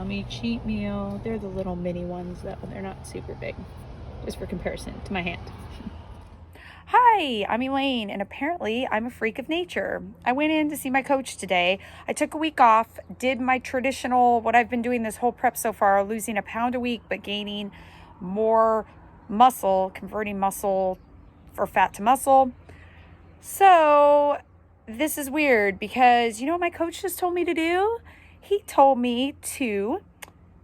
mommy cheat meal. They're the little mini ones though. They're not super big, just for comparison to my hand. Hi, I'm Elaine, and apparently I'm a freak of nature. I went in to see my coach today. I took a week off, did my traditional, what I've been doing this whole prep so far, losing a pound a week, but gaining more muscle, converting muscle or fat to muscle. So this is weird because you know what my coach just told me to do? He told me to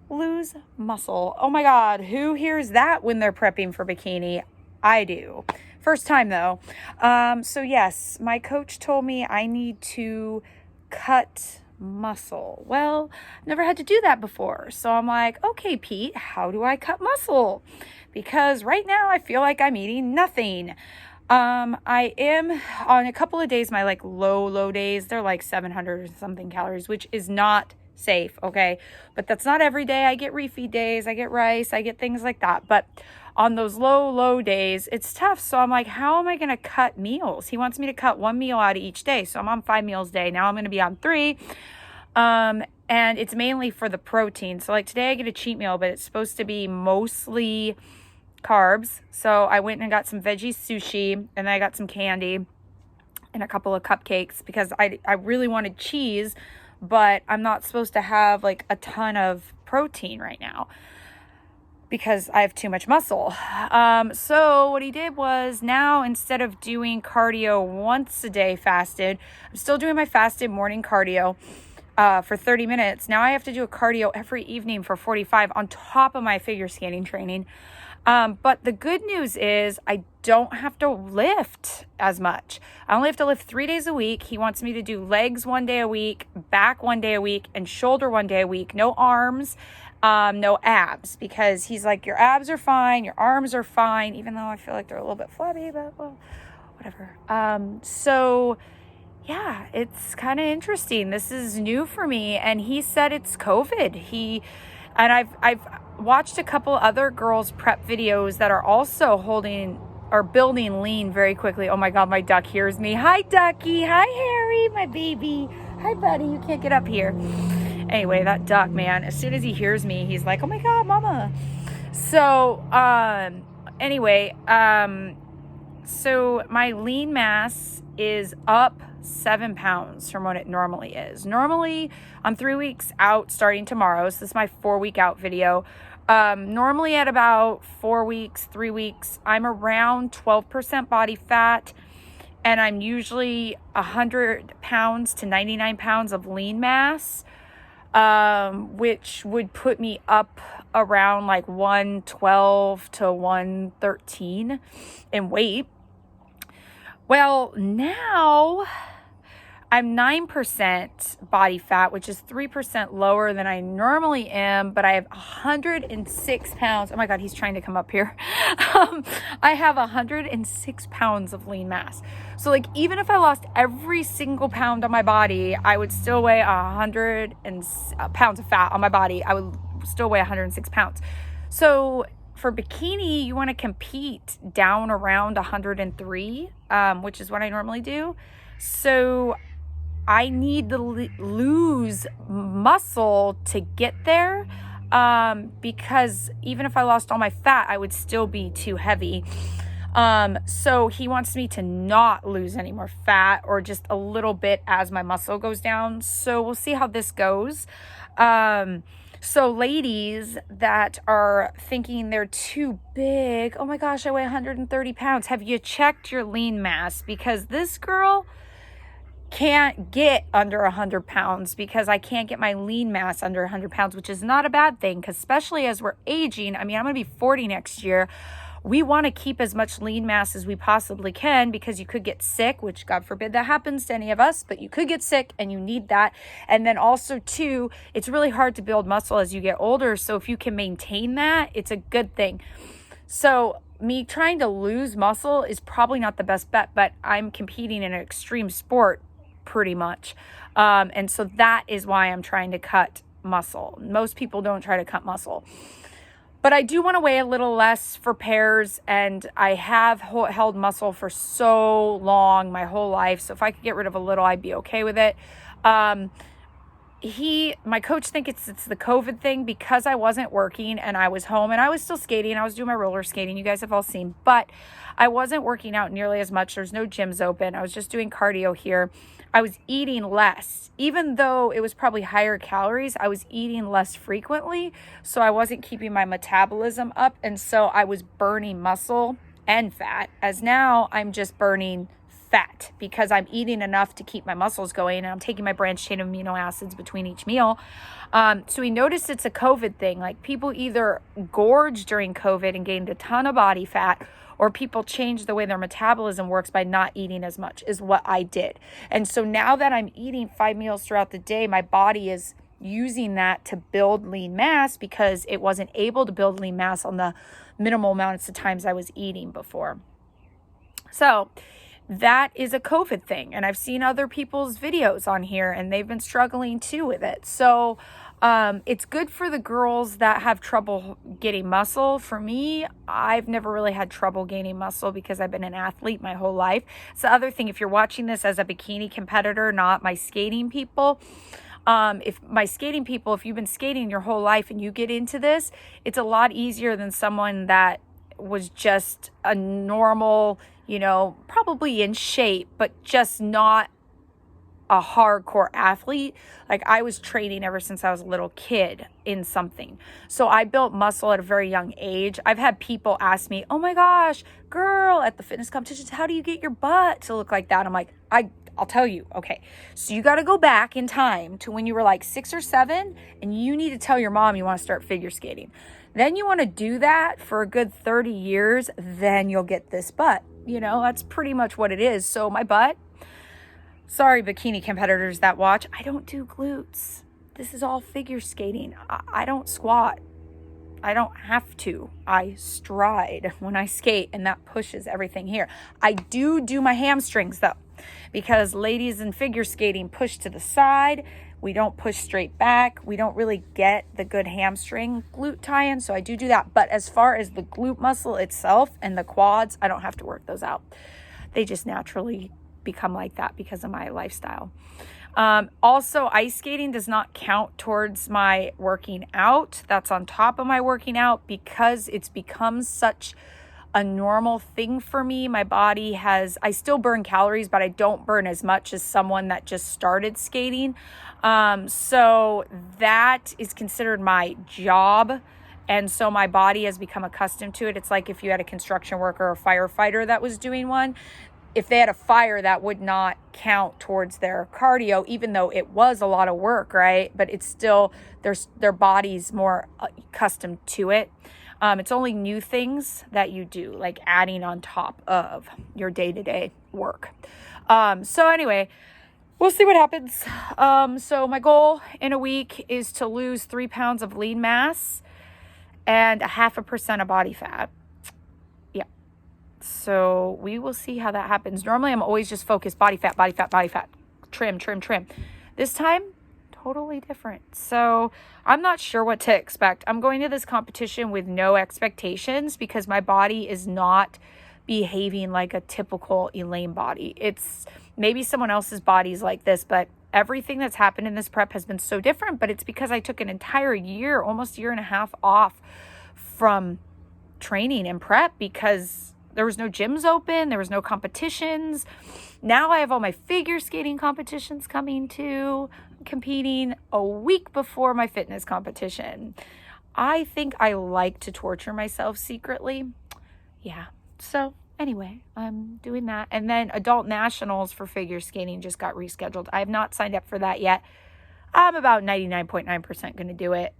lose muscle. Oh my God, who hears that when they're prepping for bikini? I do. First time though. So yes, my coach told me I need to cut muscle. Well, never had to do that before. So I'm like, okay, Pete, how do I cut muscle? Because right now I feel like I'm eating nothing. I am on a couple of days, my like low days, they're like 700 or something calories, which is not safe. Okay. But that's not every day. I get refeed days, I get rice, I get things like that. But on those low days, it's tough. So I'm like, how am I going to cut meals? He wants me to cut one meal out of each day. So I'm on 5 meals a day. Now I'm going to be on 3. And it's mainly for the protein. So like today I get a cheat meal, but it's supposed to be mostly carbs. So I went and got some veggie sushi, and then I got some candy and a couple of cupcakes because I really wanted cheese, but I'm not supposed to have like a ton of protein right now because I have too much muscle. So what he did was, now instead of doing cardio once a day fasted, I'm still doing my fasted morning cardio for 30 minutes. Now I have to do a cardio every evening for 45 on top of my figure skating training. But the good news is I don't have to lift as much. I only have to lift 3 days a week. He wants me to do legs 1 day a week, back 1 day a week, and shoulder 1 day a week. No arms, no abs, because he's like, your abs are fine, your arms are fine, even though I feel like they're a little bit flabby, but well, whatever. So yeah, it's kind of interesting. This is new for me. And he said it's COVID. And I've watched a couple other girls prep videos that are also building lean very quickly. Oh my God, my duck hears me. Hi, Ducky. Hi, Harry, my baby. Hi, buddy. You can't get up here. Anyway, that duck, man, as soon as he hears me, he's like, oh my God, mama. So, anyway, so my lean mass is up 7 pounds from what it normally is. Normally, I'm 3 weeks out starting tomorrow. So this is my 4-week out video. Normally at about 4 weeks, 3 weeks, I'm around 12% body fat, and I'm usually 100 pounds to 99 pounds of lean mass, which would put me up around like 112 to 113 in weight. Well, now I'm 9% body fat, which is 3% lower than I normally am, but I have 106 pounds. Oh my God, he's trying to come up here. I have 106 pounds of lean mass. So like, even if I lost every single pound on my body, I would still weigh 100 pounds of fat on my body. I would still weigh 106 pounds. So for bikini, you want to compete down around 103, which is what I normally do. So I need to lose muscle to get there, because even if I lost all my fat, I would still be too heavy. So he wants me to not lose any more fat, or just a little bit as my muscle goes down. So we'll see how this goes. So ladies that are thinking they're too big, oh my gosh, I weigh 130 pounds. Have you checked your lean mass? Because this girl can't get under 100 pounds, because I can't get my lean mass under 100 pounds, which is not a bad thing, because especially as we're aging, I mean, I'm going to be 40 next year. We want to keep as much lean mass as we possibly can, because you could get sick, which God forbid that happens to any of us, but you could get sick and you need that. And then also too, it's really hard to build muscle as you get older. So if you can maintain that, it's a good thing. So me trying to lose muscle is probably not the best bet, but I'm competing in an extreme sport pretty much. And so that is why I'm trying to cut muscle. Most people don't try to cut muscle. But I do want to weigh a little less for pairs, and I have held muscle for so long, my whole life. So if I could get rid of a little, I'd be okay with it. my coach thinks it's the COVID thing because I wasn't working and I was home and I was still skating. I was doing my roller skating. You guys have all seen, but I wasn't working out nearly as much. There's no gyms open. I was just doing cardio here. I was eating less, even though it was probably higher calories. I was eating less frequently. So I wasn't keeping my metabolism up. And so I was burning muscle and fat, as now I'm just burning fat because I'm eating enough to keep my muscles going and I'm taking my branched chain amino acids between each meal. So we noticed it's a COVID thing. Like people either gorged during COVID and gained a ton of body fat, or people changed the way their metabolism works by not eating as much, is what I did. And so now that I'm eating 5 meals throughout the day, my body is using that to build lean mass because it wasn't able to build lean mass on the minimal amounts of times I was eating before. So that is a COVID thing. And I've seen other people's videos on here and they've been struggling too with it. So it's good for the girls that have trouble getting muscle. For me, I've never really had trouble gaining muscle because I've been an athlete my whole life. It's the other thing, if you're watching this as a bikini competitor, not my skating people, if you've been skating your whole life and you get into this, it's a lot easier than someone that was just a normal, probably in shape, but just not a hardcore athlete. Like I was training ever since I was a little kid in something. So I built muscle at a very young age. I've had people ask me, oh my gosh, girl, at the fitness competitions, how do you get your butt to look like that? I'm like, I'll tell you. Okay. So you got to go back in time to when you were like 6 or 7 and you need to tell your mom you want to start figure skating. Then you want to do that for a good 30 years. Then you'll get this butt. That's pretty much what it is. So my butt, sorry, bikini competitors that watch, I don't do glutes. This is all figure skating. I don't squat. I don't have to. I stride when I skate and that pushes everything here. I do my hamstrings though, because ladies in figure skating push to the side. We don't push straight back. We don't really get the good hamstring glute tie-in. So I do that. But as far as the glute muscle itself and the quads, I don't have to work those out. They just naturally become like that because of my lifestyle. Also, ice skating does not count towards my working out. That's on top of my working out because it's become such a normal thing for me. My body I still burn calories, but I don't burn as much as someone that just started skating. So that is considered my job. And so my body has become accustomed to it. It's like if you had a construction worker or a firefighter that was doing one, if they had a fire, that would not count towards their cardio, even though it was a lot of work, right? But it's still, their body's more accustomed to it. It's only new things that you do, like adding on top of your day-to-day work. So anyway, we'll see what happens. So my goal in a week is to lose 3 pounds of lean mass and 0.5% of body fat. So we will see how that happens. Normally I'm always just focused body fat, trim. This time, totally different. So I'm not sure what to expect. I'm going to this competition with no expectations because my body is not behaving like a typical Elaine body. It's maybe someone else's body is like this, but everything that's happened in this prep has been so different. But it's because I took an entire year, almost 1.5 years off from training and prep because there was no gyms open. There was no competitions. Now I have all my figure skating competitions coming too. I'm competing a week before my fitness competition. I think I like to torture myself secretly. Yeah. So anyway, I'm doing that. And then adult nationals for figure skating just got rescheduled. I have not signed up for that yet. I'm about 99.9% going to do it.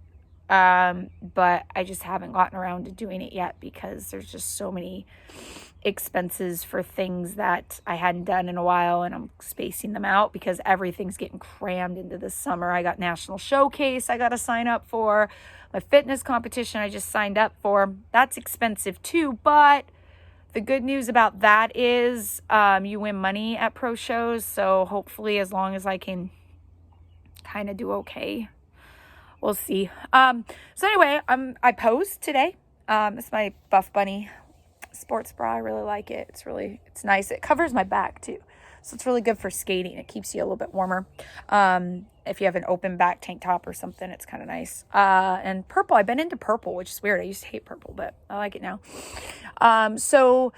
But I just haven't gotten around to doing it yet because there's just so many expenses for things that I hadn't done in a while and I'm spacing them out because everything's getting crammed into the summer. I got National Showcase I got to sign up for. My fitness competition I just signed up for. That's expensive too, but the good news about that is you win money at pro shows. So hopefully as long as I can kind of do okay, we'll see. So anyway, I posed today. It's my Buff Bunny sports bra. I really like it. It's nice. It covers my back too. So it's really good for skating. It keeps you a little bit warmer. if you have an open back tank top or something, it's kind of nice. And purple, I've been into purple, which is weird. I used to hate purple, but I like it now. So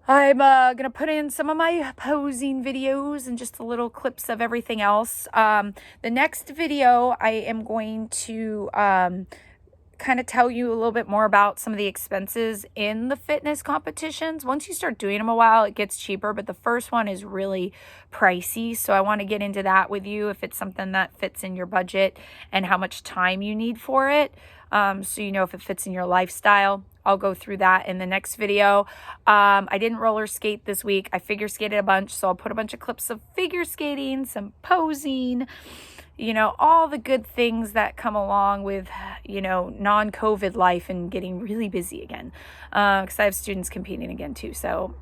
I'm going to put in some of my posing videos and just the little clips of everything else. The next video, I am going to kind of tell you a little bit more about some of the expenses in the fitness competitions. Once you start doing them a while, it gets cheaper, but the first one is really pricey. So I want to get into that with you if it's something that fits in your budget and how much time you need for it. So you know if it fits in your lifestyle. I'll go through that in the next video. I didn't roller skate this week. I figure skated a bunch, so I'll put a bunch of clips of figure skating, some posing, you know, all the good things that come along with, you know, non-COVID life and getting really busy again. Because I have students competing again too, so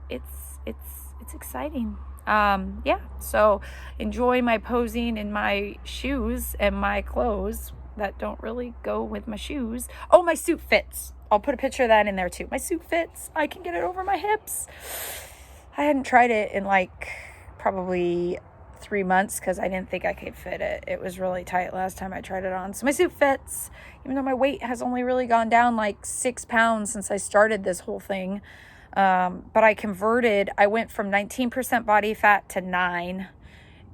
it's exciting. Yeah, so enjoy my posing in my shoes and my clothes that don't really go with my shoes. Oh, my suit fits. I'll put a picture of that in there too. My suit fits. I can get it over my hips. I hadn't tried it in like probably 3 months because I didn't think I could fit it. It was really tight last time I tried it on. So my suit fits, even though my weight has only really gone down like 6 pounds since I started this whole thing. But I went from 19% body fat to 9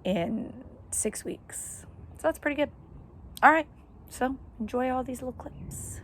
in 6 weeks. So that's pretty good. All right. So enjoy all these little clips.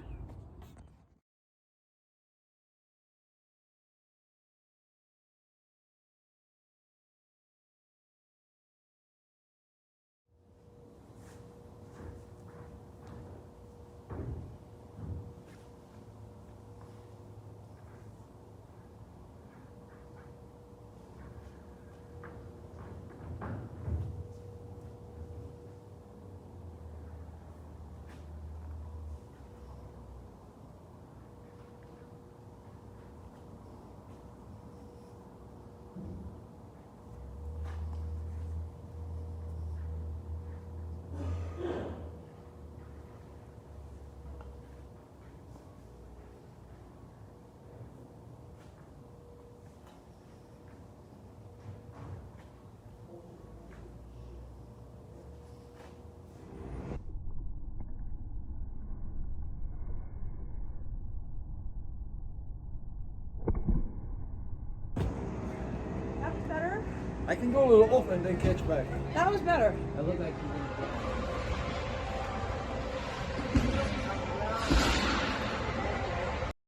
I can go a little off and then catch back. That was better. I look like